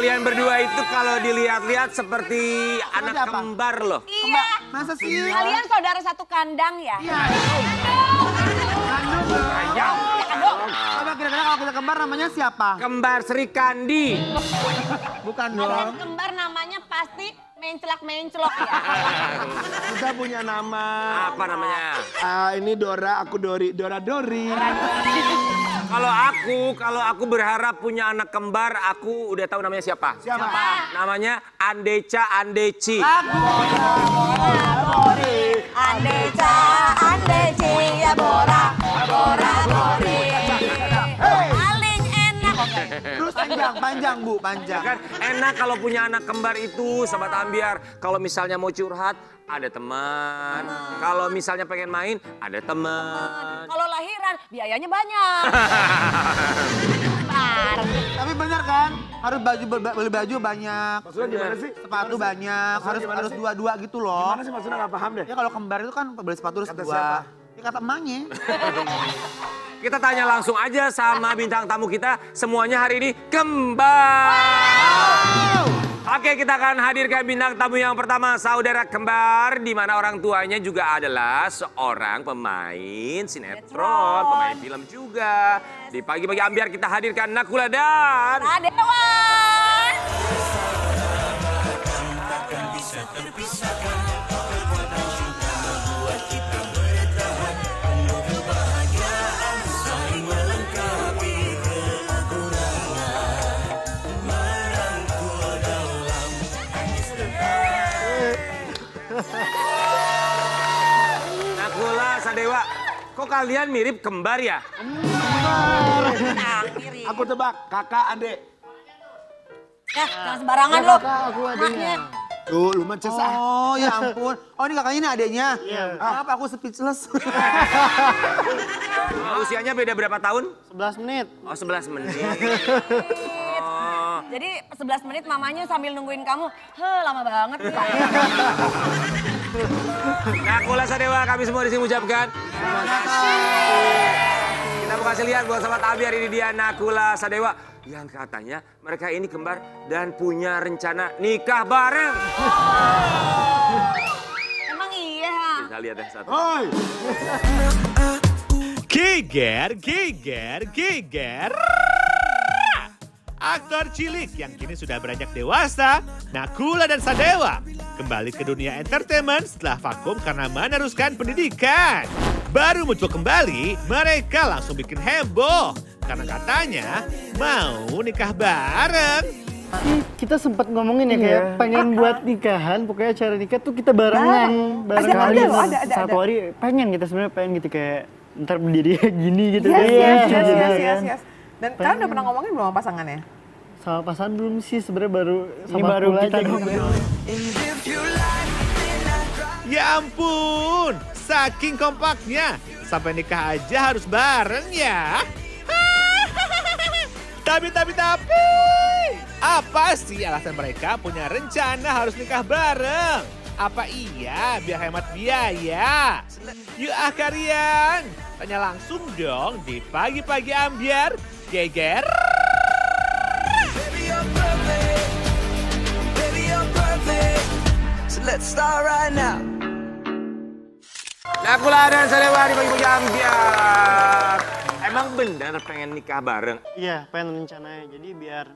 kalian berdua itu kalau dilihat-lihat seperti anak kembar loh. Iya. Masa sih? Kalian saudara satu kandang ya? Iya. Coba kira-kira kalau kita kembar namanya siapa? Kembar Sri Kandi. Bukan Kalian dong. kembar namanya pasti mencelak-mencelok ya? Kita punya nama. Apa namanya? Ini Dora, aku Dori. Dora Dori. Kalau aku berharap punya anak kembar, aku udah tahu namanya siapa. Siapa? Namanya Andeca Andeci. Andeca, Andeci, ya Bora, Bora, Bori. Paling enak. Terus panjang Bu, panjang. Kan enak kalau punya anak kembar itu, Sobat Ambiar. Kalau misalnya mau curhat, ada teman. Kalau misalnya pengen main, ada teman. Kalau lahiran, biayanya banyak. Tapi benar kan? Harus beli baju banyak. Maksudnya gimana sih? Sepatu banyak, harus dua-dua gitu loh. Gimana sih maksudnya nggak paham deh. Ya kalau kembar itu kan beli sepatu harus Kata dua. siapa? Ya kata emaknya. Kita tanya langsung aja sama bintang tamu kita. Semuanya hari ini kembar. Oke, kita akan hadirkan bintang tamu yang pertama, saudara kembar, di mana orang tuanya juga adalah seorang pemain sinetron, pemain film juga. Di pagi-pagi Ambiar kita hadirkan Nakula dan Sadewan. Nakula Sadewa. Kok kalian mirip kembar ya? Nah, mirip. Aku tebak, kakak, adik. Ya, jangan sembarangan lo. Aku adiknya. Tuh, lu mances ah. Oh ya ampun. Oh ini kakaknya ini adiknya. Iya. Kenapa aku speechless? Usianya beda berapa tahun? 11 menit. Oh, 11 menit. Jadi 11 menit mamanya sambil nungguin kamu. Lama banget nih. Nakula Sadewa, kami semua di sini mengucapkan terima kasih. Kita mau kasih lihat buat Sobat Ambiar, ini dia Nakula Sadewa yang katanya mereka ini kembar dan punya rencana nikah bareng. Emang iya. Kita lihat ya satu. Hoi. Geger, geger, geger. Aktor cilik yang kini sudah beranjak dewasa, Nakula dan Sadewa kembali ke dunia entertainment setelah vakum karena meneruskan pendidikan. Baru muncul kembali, mereka langsung bikin heboh karena katanya mau nikah bareng. Kita sempat ngomongin ya kayak pengen buat nikahan, pokoknya acara nikah tuh kita barengan, bareng kali satu hari pengen kita sebenarnya pengen gitu kayak ntar berdiri gini gitu. Yes. Dan kalian udah pernah ngomongin belum sama pasangannya? Sama pasangan belum sih sebenarnya baru kita ngobrol. Ya ampun, saking kompaknya sampai nikah aja harus bareng ya. Tapi, apa sih alasan mereka punya rencana harus nikah bareng? Apa iya biar hemat biaya? Yuk kalian, tanya langsung dong di Pagi-Pagi Ambiar, geger. Nakula dan Sadewa di Pagi-Pagi Ambiar. Emang benar pengen nikah bareng? Iya, pengen rencananya. Jadi biar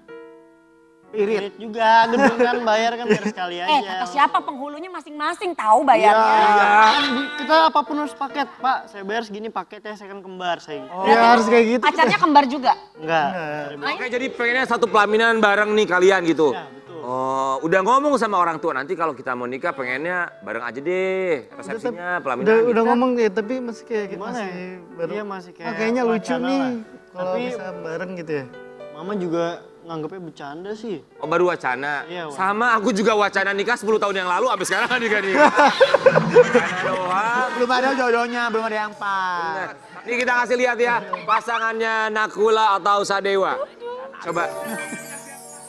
irit juga, gedung kan bayar kan biar sekali aja. Kata siapa penghulunya masing-masing tahu bayarnya. Kan kita apapun harus paket, Pak. Saya bayar segini paketnya, saya kan kembar saya. Ya harus kayak gitu. Pacarnya kembar juga. Enggak. Oke, jadi pengennya satu pelaminan bareng nih kalian gitu? Ya, betul. Oh, udah ngomong sama orang tua nanti kalau kita mau nikah pengennya bareng aja deh resepsinya pelaminan. Udah gitu. ngomong ya, tapi masih kayak gimana ya? Baru, iya masih kayak kayaknya lucu nih kalau bisa bareng gitu ya. Mama juga nganggapnya bercanda sih. Oh, baru wacana? Iya, sama aku juga wacana nikah 10 tahun yang lalu, abis sekarang kan nikah nih. Wacana doang. Belum ada jodohnya, belum ada yang pas. Bener. Ini kita kasih lihat ya pasangannya Nakula atau Sadewa. Coba.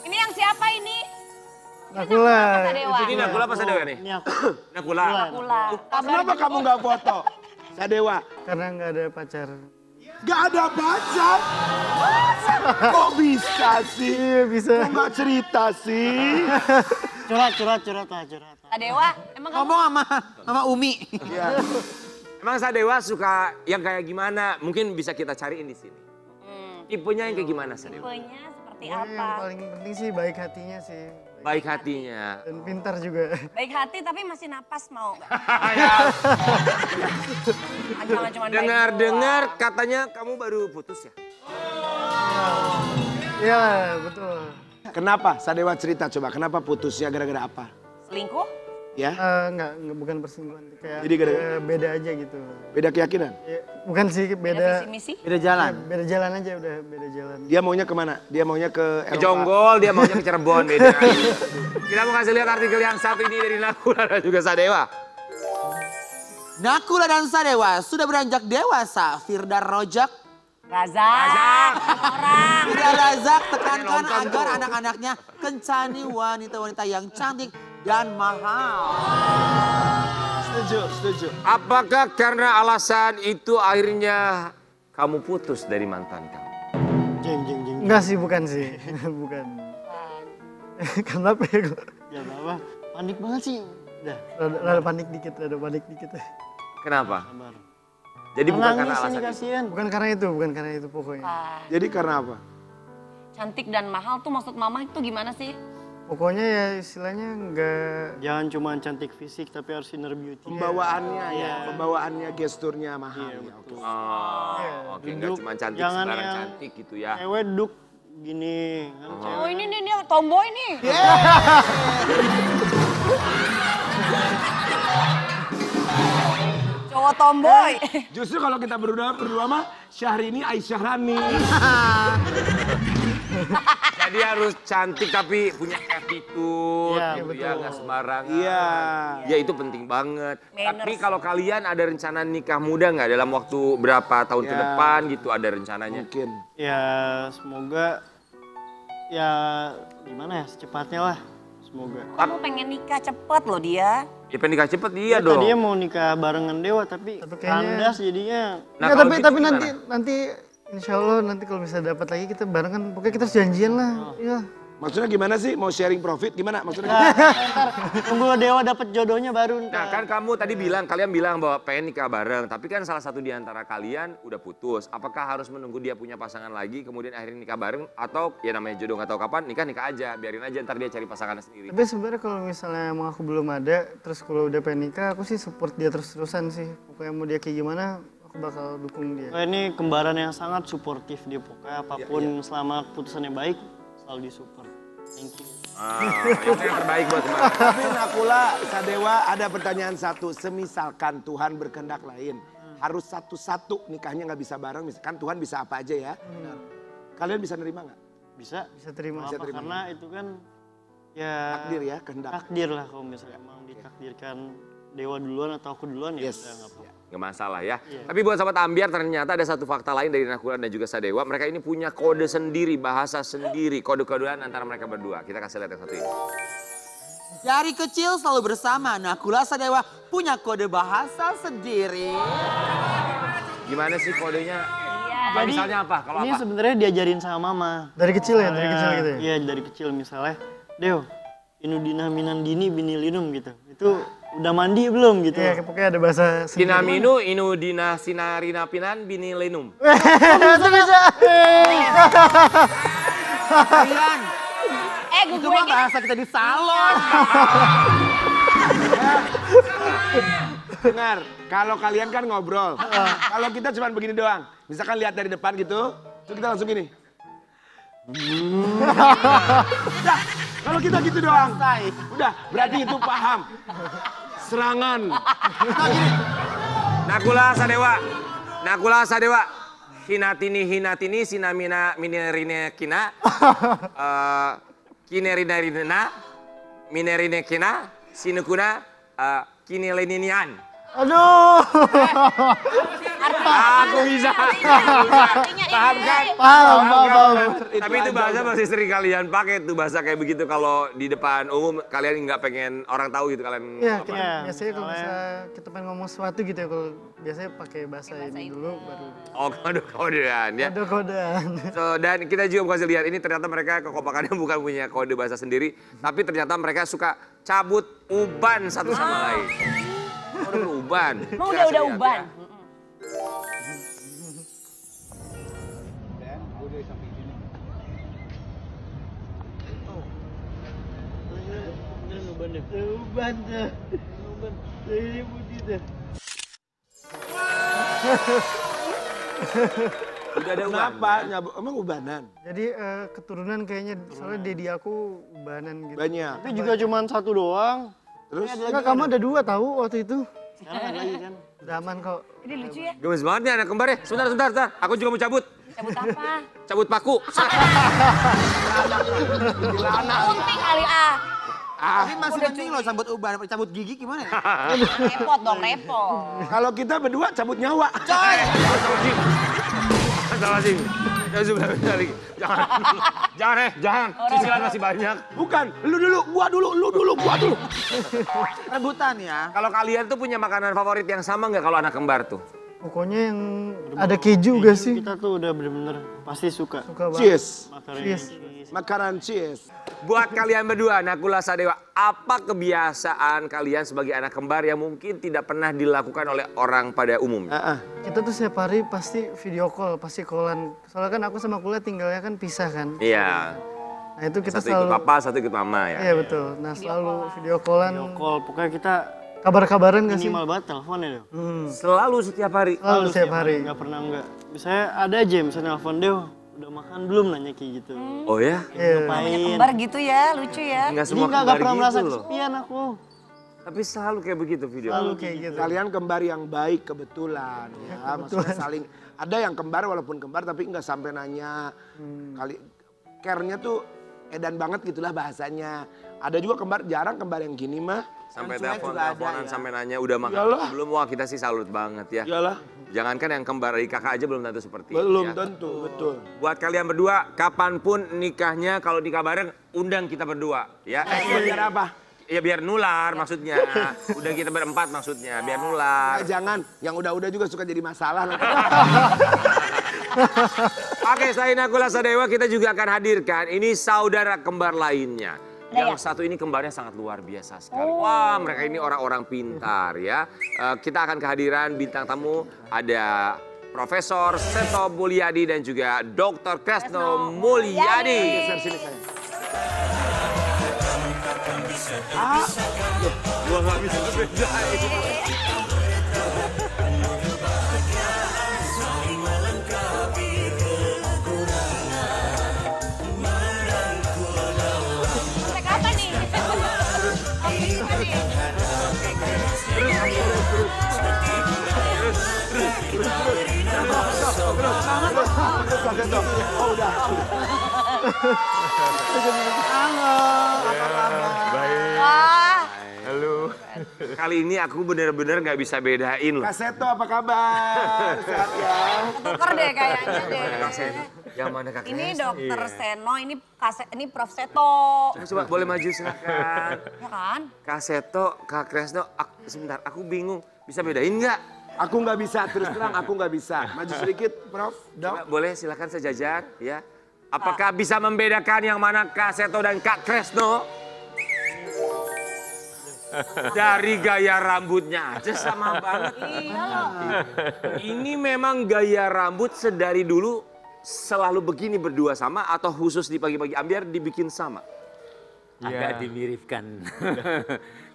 Ini yang siapa ini? Nakula. Ini Nakula apa Sadewa nih? Ini aku. Nakula. Pula. Kenapa kamu nggak foto? Sadewa. Karena nggak ada pacar. Gak ada pacar. Kok bisa sih? Iya bisa. Kok gak cerita sih? Curhat. Sadewa, emang kamu Ngomong sama Umi. Emang Sadewa suka yang kayak gimana? Mungkin bisa kita cariin di sini. Tipenya yang kayak gimana Sadewa? tipenya seperti Yang apa? paling penting sih baik hatinya sih. Baik hatinya. Dan pintar juga. Baik hati tapi masih napas mau nggak? Ya, Jangan cuma baik dengar-dengar doang. katanya kamu baru putus ya? Iya betul. Kenapa? Sadewa cerita coba, kenapa putusnya gara-gara apa? Selingkuh? Ya? Enggak bukan perselingkuhan. Kayak Jadi gara-gara- beda aja gitu. Beda keyakinan? Ya, bukan sih Beda beda. visi misi? Beda jalan. Beda jalan aja udah beda jalan. Dia maunya kemana? Dia maunya ke Ke Eropa. Jonggol, dia maunya ke Cirebon beda. Kita mau kasih lihat artikel yang satu ini dari Nakula dan juga Sadewa. Nakula dan Sadewa sudah beranjak dewasa. Firda Rojak. Razak. Orang. Firda Razak tekankan Nonton agar tuh. anak-anaknya kencani wanita-wanita yang cantik dan mahal. Setuju. Apakah karena alasan itu akhirnya kamu putus dari mantan kamu? Jeng. Enggak sih bukan sih. Bukan. Kenapa ya gue? Ya apa? Panik banget sih. Udah, rada panik dikit. Kenapa? Sabar. Jadi bukan karena Nangis ini alasan itu. kasihan. Bukan karena itu pokoknya. Jadi karena apa? Cantik dan mahal tuh maksud mama itu gimana sih? Pokoknya ya istilahnya enggak jangan cuma cantik fisik tapi harus inner beauty. Pembawaannya ya, pembawaannya, gesturnya mahal. Ya, oke. Oh, oke, nggak Duduk, cuma cantik, jangan sembarang yang- cantik gitu ya. Cewek duduk gini kan cewek. Oh ini nih dia tomboy nih. Cowok tomboy. Justru kalau kita berdua mah Syahrini Aisyah Rani. Jadi harus cantik tapi punya attitude Iya, gitu betul. ya, nggak sembarangan. Iya. Ya itu penting banget. Manners. Tapi kalau kalian ada rencana nikah muda nggak dalam waktu berapa tahun ke Ya. depan gitu ada rencananya? Mungkin. Ya semoga ya gimana ya secepatnya lah. Semoga. Kamu pengen nikah cepet loh dia. Ya pengen nikah cepet dia Ya, dong. tadinya mau nikah barengan Dewa tapi kayaknya- kandas jadinya. Nah, Ya, kalau tapi gitu tapi gimana? nanti insya Allah nanti kalau bisa dapat lagi kita barengan. Pokoknya kita harus janjian lah. Iya. Maksudnya gimana sih? Mau sharing profit gimana? Maksudnya Nah, ntar tunggu Dewa dapat jodohnya baru ntar. Nah kan kamu tadi kalian bilang bahwa pengen nikah bareng. Tapi kan salah satu di antara kalian udah putus. Apakah harus menunggu dia punya pasangan lagi kemudian akhirnya nikah bareng? Atau ya namanya jodoh nggak tahu kapan, nikah aja. Biarin aja ntar dia cari pasangan sendiri. Tapi sebenarnya kalau misalnya emang aku belum ada, terus kalau udah pengen nikah, aku sih support dia terus-terusan sih. Pokoknya mau dia kayak gimana, aku bakal dukung dia. Ini kembaran yang sangat suportif dia, pokoknya apapun selama keputusannya baik, selalu disupport. Thank you. Itu yang terbaik buat kemarin. Tapi Nakula, Sadewa ada pertanyaan satu. Semisalkan Tuhan berkehendak lain. Harus satu-satu nikahnya nggak bisa bareng. Kan Tuhan bisa apa aja ya. Kalian bisa nerima nggak? Bisa terima. Bisa terima. Karena itu kan ya Takdir ya, kehendak. takdir lah kalau misalnya emang ditakdirkan Dewa duluan atau aku duluan ya Yes. udah nggak apa-apa. Nggak masalah ya. Tapi buat sahabat Ambiar ternyata ada satu fakta lain dari Nakula dan juga Sadewa. Mereka ini punya kode sendiri, bahasa sendiri, kode-kodean antara mereka berdua. Kita kasih lihat yang satu ini. Dari kecil selalu bersama, Nakula Sadewa punya kode bahasa sendiri. Gimana sih kodenya? Iya. Apa misalnya apa? Kalau Ini apa? sebenarnya diajarin sama mama. Dari kecil ya, dari kecil gitu ya? Iya, dari kecil misalnya. Deo, inudina minandini binilinum gitu. Itu udah mandi belum gitu? Iya, pokoknya ada bahasa Kinaminu inudina sinarina pinan binilenum. Itu bisa. Kalian, Gue itu mah bahasa kita di salon. Dengar, kalau kalian kan ngobrol. Kalau kita cuma begini doang. Misalkan lihat dari depan gitu, terus kita langsung gini. Udah, kalau kita gitu doang. Udah, berarti itu paham. Serangan. Nakula Sadewa. Hinatini sinamina minerine kina. Kinerina rinena minerine kina sinukuna kineleninian. Aduh. Aku bisa. Paham kan? Paham. Tapi itu bahasa masih sering kalian pakai tuh bahasa kayak begitu kalau di depan umum kalian nggak pengen orang tahu gitu kalian. Iya, apa? biasanya kalau bisa kita pengen ngomong sesuatu gitu ya, kalau biasanya pakai bahasa ini dulu baru. Oh, kode-kodean ya. Kode-kodean. So, dan kita juga mau kasih lihat ini ternyata mereka kekompakannya bukan punya kode bahasa sendiri, tapi ternyata mereka suka cabut uban satu sama lain. Oh, udah uban. Mau udah uban. Udah ada uban. Kenapa? Emang ubanan? Jadi keturunan kayaknya, soalnya dedi aku ubanan gitu. Banyak. Tapi juga cuma satu doang. Terus? Enggak, kamu ada 2 tahu waktu itu. Sekarang ada lagi kan. Udah aman kok. Ini lucu ya. Gemes banget nih anak kembar ya. Sebentar. Aku juga mau cabut. Cabut apa? Cabut paku. Ulti kali ah. Tapi masih mending loh cabut uban, cabut gigi gimana ya? Repot dong, repot. Kalau kita berdua cabut nyawa. Astagfirullahaladzim. Jangan. Cicilan masih banyak. Bukan, lu dulu, gua dulu. Rebutan ya. Kalau kalian tuh punya makanan favorit yang sama nggak kalau anak kembar tuh? Pokoknya yang ada keju gak sih? Kita tuh udah bener-bener pasti suka. Suka banget. Cheers. Cheers. Makanan cheers. Buat kalian berdua, Nakula Sadewa, apa kebiasaan kalian sebagai anak kembar yang mungkin tidak pernah dilakukan oleh orang pada umumnya? Kita tuh setiap hari pasti video call, pasti callan. Soalnya kan aku sama Kula tinggalnya kan pisah kan. Iya. Nah itu kita Satu selalu. ikut papa, satu ikut mama ya. Iya betul. Nah selalu video callan. Video call, pokoknya kita Kabar-kabaran gak sih? minimal banget teleponnya deh. Selalu setiap hari. Selalu setiap hari. Nggak pernah enggak. Misalnya ada aja misalnya telepon Dew, udah makan belum, nanya kayak gitu. Oh ya? Iya. Namanya kembar gitu ya, lucu ya. Enggak Jadi semua nggak kembar pernah merasa gitu loh. kesepian aku. Tapi selalu kayak begitu video. Selalu kayak gitu. Kalian kembar yang baik kebetulan ya, maksudnya saling. Ada yang kembar walaupun kembar tapi nggak sampai nanya. Kali care-nya tuh edan banget gitulah bahasanya. Ada juga kembar, jarang kembar yang gini mah. Sampai Yang cuek juga ada teleponan ya. sampai nanya udah makan Iyalah. belum? Wah kita sih salut banget ya. Iyalah, Jangankan yang kembar dari kakak aja belum tentu seperti itu belum ya. tentu, betul. Buat kalian berdua, kapanpun nikahnya kalau nikah bareng, undang kita berdua ya. Biar apa? Ya biar nular maksudnya. Udah kita berempat maksudnya, biar nular. Jangan, yang udah-udah juga suka jadi masalah. Oke, selain Nakula Sadewa kita juga akan hadirkan ini saudara kembar lainnya. Yang satu ini kembarnya sangat luar biasa sekali. Wah, mereka ini orang-orang pintar ya. Kita akan kehadiran bintang tamu ada Profesor Seto Mulyadi dan juga Dr. Kresno Mulyadi. Geser sini saya. Gua nggak bisa bedain. Sampai kapan nih? Oh udah. Wah, Halo. Kali ini aku bener-bener nggak bisa bedain loh. Kak Seto apa kabar? Sehat ya? tuker deh kayaknya deh. Kak Seno. Yang mana Kak Ini Kresno? Dokter Seno, ini Prof Seto. Coba boleh maju silakan. Ya kan? Kak Seto, Kak Kresno, sebentar aku bingung. Bisa bedain nggak? Aku nggak bisa, terus terang aku nggak bisa. Maju sedikit, Prof. Coba, Dok. boleh silakan sejajar ya. Apakah bisa membedakan yang mana Kak Seto dan Kak Kresno? Dari gaya rambutnya aja sama banget. Iya loh. Ini memang gaya rambut sedari dulu selalu begini berdua sama atau khusus di pagi-pagi ambiar dibikin sama? Agak dimiripkan.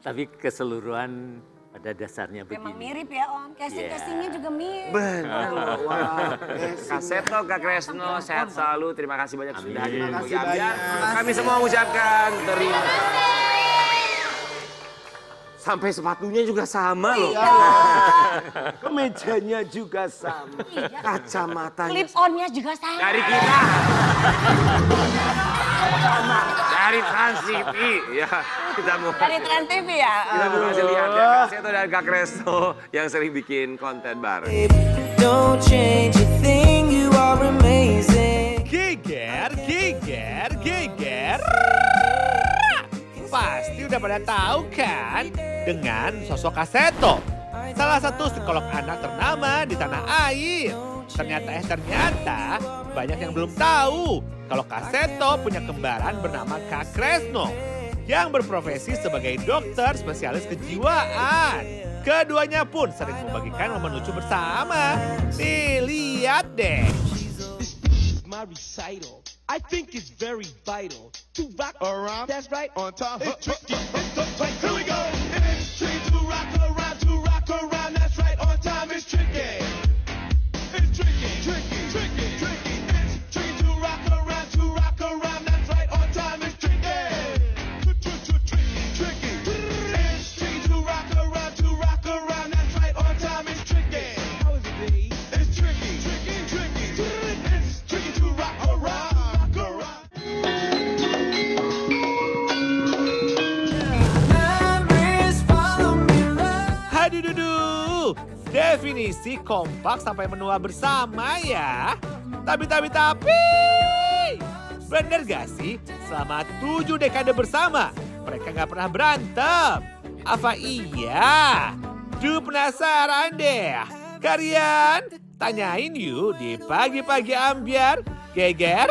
Tapi keseluruhan pada dasarnya Memang begini. mirip ya Om, casting-castingnya juga mirip. Benar. Wah. Kak Seto, Kak Kresno, sehat selalu. Terima kasih banyak sudah hadir di pagi ambiar. Kami semua mengucapkan terima kasih. Sampai sepatunya juga sama loh. Kemejanya juga sama. Kacamatanya Clip on-nya juga sama. dari kita. Dari Trans TV ya. Kita mau Dari Trans TV ya? kita mau kasih lihat ya Kak Seto dan Kak Kresno yang sering bikin konten bareng. don't change a thing, you are amazing. Geger, geger, geger. Pasti udah pada tahu kan dengan sosok Kaseto, salah satu psikolog anak ternama di tanah air. Ternyata banyak yang belum tahu kalau Kaseto punya kembaran bernama Kak Kresno yang berprofesi sebagai dokter spesialis kejiwaan. Keduanya pun sering membagikan momen lucu bersama. Nih, lihat deh. My recital, I think it's very vital to rock around. That's right, on time. It's tricky, it's the fight. Here we go. It's tricky to rock around, to rock around. That's right, on time. It's tricky. It's tricky, tricky, tricky, tricky. It's tricky to rock around, to rock around. That's right, on time. It's tricky. Tricky, tricky. It's tricky to rock around, to rock around. That's right, on time. It's tricky. How is it, babe? It's tricky, tricky, tricky. It's tricky to rock around, rock around. Haduh, definisi kompak sampai menua bersama ya. Tapi. Bener gak sih selama 7 dekade bersama mereka gak pernah berantem? Apa iya? Duh penasaran deh. Kalian tanyain yuk di Pagi-Pagi Ambyar. Geger.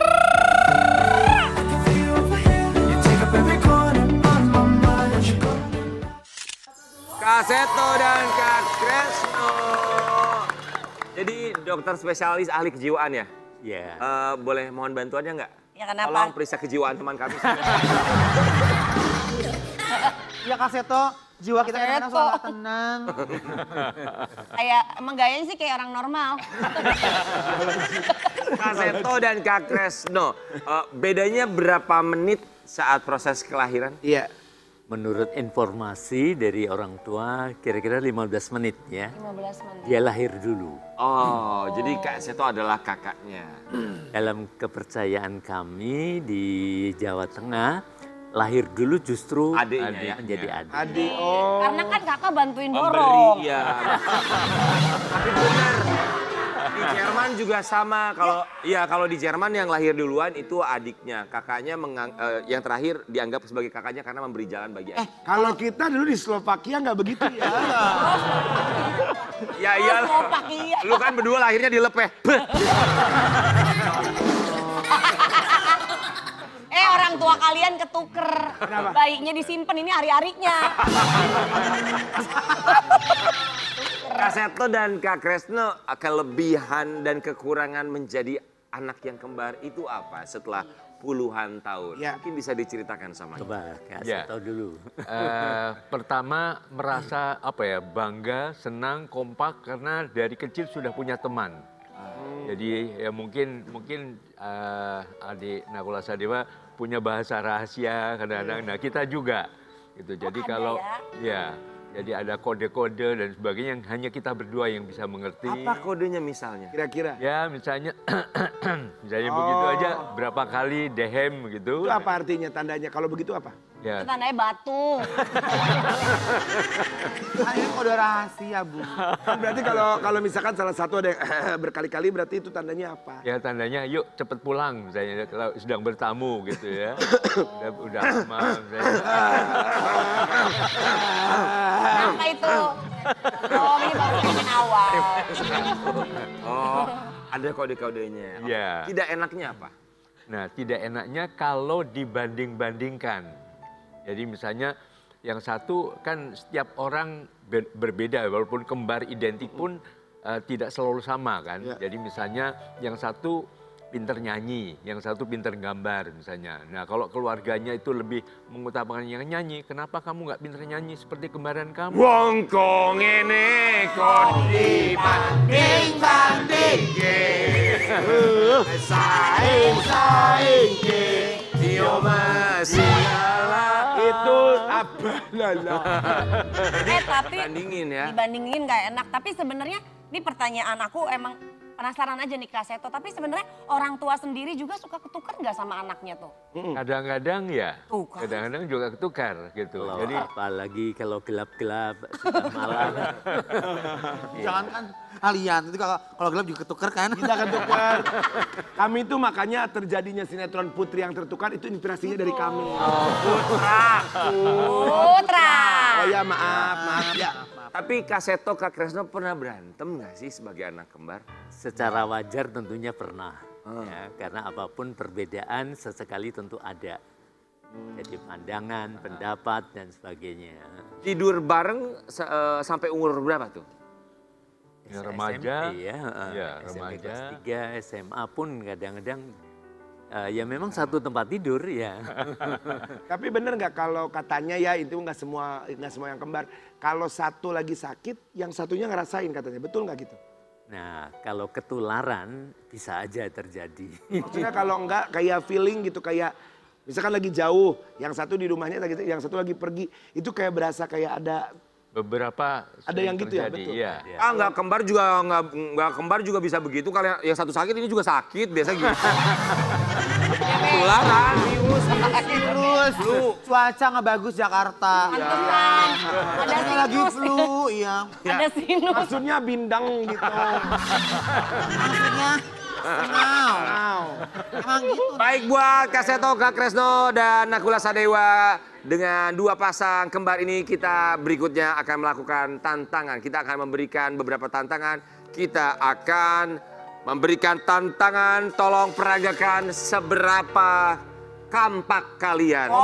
Kaseto dan Kak Kresno. Jadi dokter spesialis ahli kejiwaan ya? Iya. Boleh mohon bantuannya nggak? Ya kenapa? Tolong periksa kejiwaan teman kami. Ya Kaseto, jiwa kita kadang-kadang suka nggak tenang. Kayak emang gayanya sih kayak orang normal. Kaseto dan Kak Kresno, bedanya berapa menit saat proses kelahiran? Iya. Menurut informasi dari orang tua kira-kira 15 menit ya. 15 menit. Dia lahir dulu. Oh, jadi Kak Seto adalah kakaknya. Dalam kepercayaan kami di Jawa Tengah, lahir dulu justru adiknya menjadi adik. Adik, oh. Karena kan kakak bantuin dorong. Iya. Tapi benar. Di Jerman juga sama. Kalau di Jerman yang lahir duluan itu adiknya. Kakaknya yang terakhir dianggap sebagai kakaknya karena memberi jalan bagi adik. Kalau kita dulu di Slovakia nggak begitu ya. Ya iyalah. Slovakia. Lu kan berdua lahirnya di Lepeh. Orang tua kalian ketuker. Bayinya disimpan, ini hari-harinya. Kak Seto dan Kak Kresno, kelebihan dan kekurangan menjadi anak yang kembar itu apa setelah puluhan tahun? Ya. Mungkin bisa diceritakan sama kita. Coba Kak Ya. Seto dulu. Pertama merasa bangga, senang, kompak karena dari kecil sudah punya teman. Jadi ya mungkin adik Nakula Sadewa punya bahasa rahasia kadang-kadang. Nah kita juga gitu. Jadi kalau ya jadi ada kode-kode dan sebagainya yang hanya kita berdua yang bisa mengerti. Apa kodenya misalnya? Kira-kira? Ya misalnya begitu aja berapa kali dehem gitu. Itu apa artinya tandanya? Kalau begitu apa? Ya. Itu tandanya batu. Ini kode rahasia, Bu. Berarti kalau misalkan salah satu ada yang berkali-kali berarti itu tandanya apa? Ya tandanya yuk cepet pulang misalnya kalau sedang bertamu gitu ya. udah lama misalnya. Apa itu? Oh, ini baru yang awal. Oh, ada kode-kodenya. Ya. Tidak enaknya apa? Nah, tidak enaknya kalau dibanding-bandingkan. Jadi misalnya yang satu kan setiap orang berbeda, walaupun kembar identik pun tidak selalu sama kan. Ya. Jadi misalnya yang satu pinter nyanyi, yang satu pinter gambar misalnya. Nah kalau keluarganya itu lebih mengutamakan yang nyanyi, kenapa kamu nggak pinter nyanyi seperti kembaran kamu? Wong kok ngene kok dibanding-bandingke. Saing-saingke. Yo masih Itu apa? Tapi bandingin ya. dibandingin gak enak. Tapi sebenarnya ini pertanyaan aku emang Penasaran aja nih Kak Seto, tapi sebenarnya orang tua sendiri juga suka ketukar nggak sama anaknya tuh? Kadang-kadang ya, Tuh kan. kadang-kadang juga ketukar gitu. Kalau Jadi apalagi kalau gelap-gelap sudah malam. Jangan kan kalian, itu kalau gelap juga ketuker kan? Kita ketukar. Kami itu makanya terjadinya sinetron Putri yang tertukar itu inspirasinya dari kami. Putra. Oh ya maaf ya. Tapi Kak Seto, Kak Kresno pernah berantem nggak sih sebagai anak kembar? Secara wajar tentunya pernah. Ya, karena apapun perbedaan sesekali tentu ada. Jadi pandangan, pendapat dan sebagainya. Tidur bareng sampai umur berapa tuh? Ya, remaja, SMP, ya, ya, SMP remaja. kelas 3, SMA pun kadang-kadang ya memang satu tempat tidur ya. Tapi bener nggak kalau katanya ya itu nggak semua yang kembar. Kalau satu lagi sakit, yang satunya ngerasain katanya. Betul nggak gitu? Nah kalau ketularan bisa aja terjadi. Maksudnya kalau enggak kayak feeling gitu, kayak misalkan lagi jauh, yang satu di rumahnya, yang satu lagi pergi, itu kayak berasa kayak ada Beberapa ada yang gitu ya, terjadi, betul. iya. Ah nggak kembar juga bisa begitu. Kalau yang satu sakit ini juga sakit biasa gitu. Ketularan, Terus, cuaca nggak bagus Jakarta. Pantesan. Ada Kita lagi sinus. flu, iya. Ada sinus. Maksudnya bindang gitu. Maksudnya, emang gitu. Baik buat Kak Seto, Kak Kresno, dan Nakula Sadewa. Dengan dua pasang kembar ini kita berikutnya akan melakukan tantangan. Kita akan memberikan beberapa tantangan. Kita akan memberikan tantangan, tolong peragakan seberapa kampak kalian.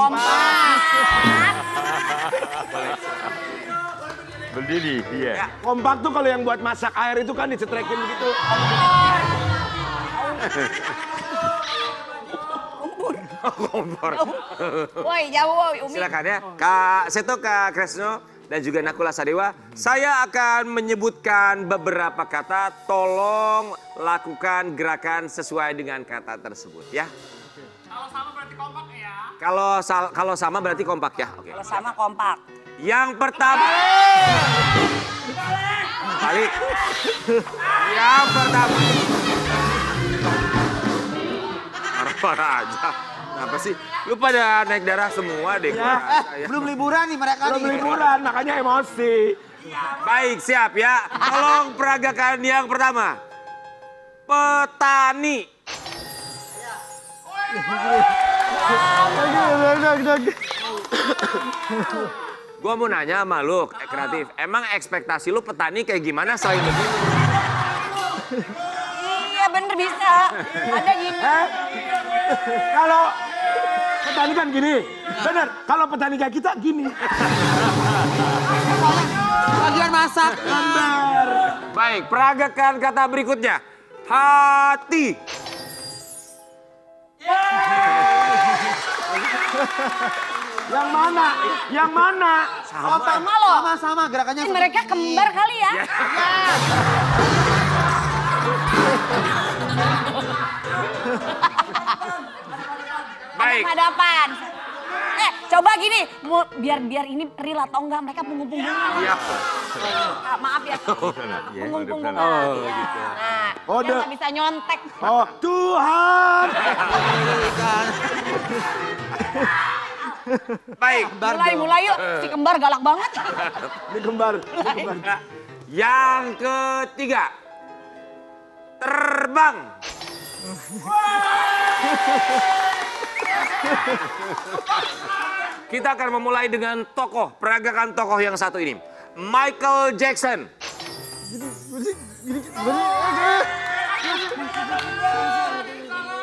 Berdiri, iya. Kompak tuh kalau yang buat masak air itu kan dicetrekin begitu. Kompor. Woi, jauh woi, Umi. Silakan ya, Kak Seto, Kak Kresno, dan juga Nakula Sadewa. Saya akan menyebutkan beberapa kata, tolong lakukan gerakan sesuai dengan kata tersebut ya. Kalau sama berarti kompak ya? Kalau sama berarti kompak ya, oke. Kalau sama kompak. Yang pertama. Balik. Yang pertama. Marah-marah aja. Kenapa sih? Lu pada naik darah semua deh. Belum liburan nih mereka Belum nih. liburan, makanya emosi. Baik, siap ya. Tolong peragakan yang pertama. Petani. Gua mau nanya sama lu, kreatif. Emang ekspektasi lu petani kayak gimana selain begini? Iya bener bisa. Ada gini. Kalau petani kan gini, bener. Kalau petani kayak kita gini. Bagian masak. Bener. Baik, peragakan kata berikutnya. Hati. Yang mana? Yang mana? Sama loh. Sama-sama gerakannya. Kan mereka kembar kali ya. Baik. Hadapan. Coba gini, biar ini real atau enggak mereka punggung-punggungan. Iya. Maaf ya. Punggung-punggungan. Oh, gitu. Nah, Oh, dia nggak bisa nyontek. Oh, Tuhan. Baik. Mulai yuk, si kembar galak banget. Ini kembar. Ini kembar. Yang ketiga. Terbang. Kita akan memulai dengan tokoh, peragakan tokoh yang satu ini. Michael Jackson.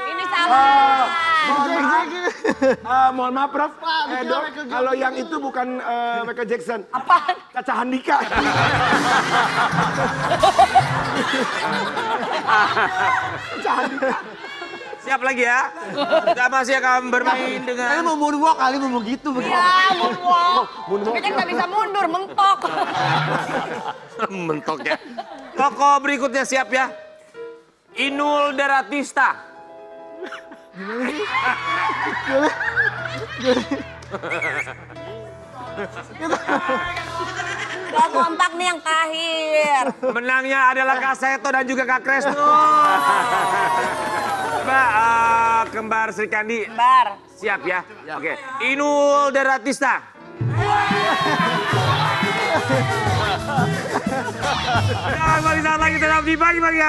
Ini sama. Mohon maaf, Prof. Dok, kalau yang itu bukan Michael Jackson. Apaan? Caca Handika. Caca Handika. Siap lagi ya? Kita masih akan bermain Kalian dengan... mau moonwalk kali mau begitu begitu. Ya, moonwalk. Tapi kan nggak bisa mundur, mentok. Mentok ya. Tokoh berikutnya siap ya? Inul Daratista. Gak kompak nih yang terakhir. Menangnya adalah Kak Seto dan juga Kak Kresno. Mbak, kembar Sri Kandi. Kembar. Siap ya? Oke. Inul Daratista. Jangan balik saat lagi tetap di pagi-pagi.